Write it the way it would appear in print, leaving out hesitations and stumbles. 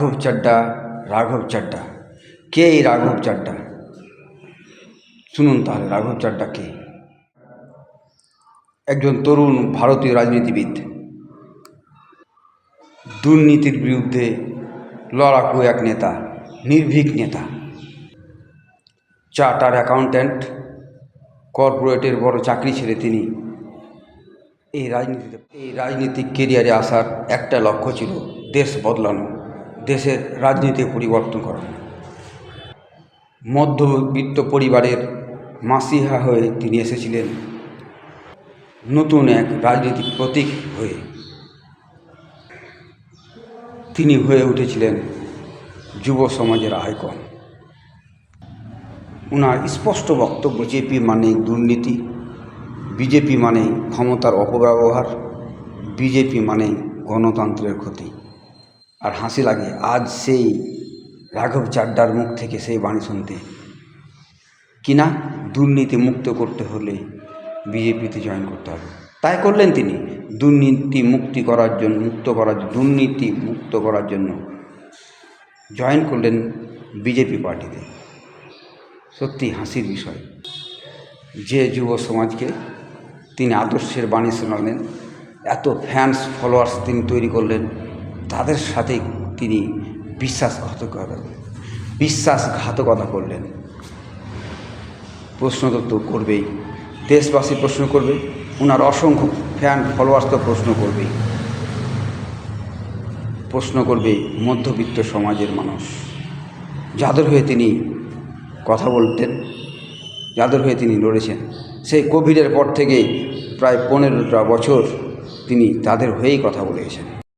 রাঘব চাড্ডা। রাঘব চাড্ডা কে? এই রাঘব চাড্ডা শুনুন তাহলে। রাঘব চাড্ডা কে? একজন তরুণ ভারতীয় রাজনীতিবিদ, দুর্নীতির বিরুদ্ধে লড়াকু এক নেতা, নির্ভীক নেতা, চার্টার অ্যাকাউন্ট্যান্ট, কর্পোরেটের বড় চাকরি ছেড়ে তিনি এই রাজনীতিক কেরিয়ারে আসার একটা লক্ষ্য ছিল দেশ বদলানো, দেশের রাজনীতি পরিবর্তন করা। মধ্যবিত্ত পরিবারের মাসিহা হয়ে তিনি এসেছিলেন নতুন এক রাজনৈতিক প্রতীক হয়ে। তিনি হয়ে উঠেছিলেন যুব সমাজের আইকন। ওনার স্পষ্ট বক্তব্য, বিজেপি মানে দুর্নীতি, বিজেপি মানে ক্ষমতার অপব্যবহার, বিজেপি মানে গণতন্ত্রের ক্ষতি। আর হাসি লাগে আজ সেই রাঘব চাড্ডার মুখ থেকে সেই বাণী শুনতে, কিনা দুর্নীতি মুক্ত করতে হলে বিজেপিতে জয়েন করতে হবে। তাই করলেন তিনি। দুর্নীতি মুক্ত করার জন্য জয়েন করলেন বিজেপি পার্টিতে। সত্যি হাসির বিষয় যে যুব সমাজকে তিনি আদর্শের বাণী শোনালেন, এত ফ্যান্স ফলোয়ার্স তিনি তৈরি করলেন, তাদের সাথে তিনি বিশ্বাসঘাতকতা করলেন। প্রশ্ন তো করবেই, দেশবাসী প্রশ্ন করবে, ওনার অসংখ্য ফ্যান ফলোয়ার্স তো প্রশ্ন করবে মধ্যবিত্ত সমাজের মানুষ, যাদের হয়ে তিনি কথা বলতেন, যাদের হয়ে তিনি লড়েছেন। সেই কোভিডের পর থেকে প্রায় 15টা বছর তিনি তাদের হয়েই কথা বলে গেছেন।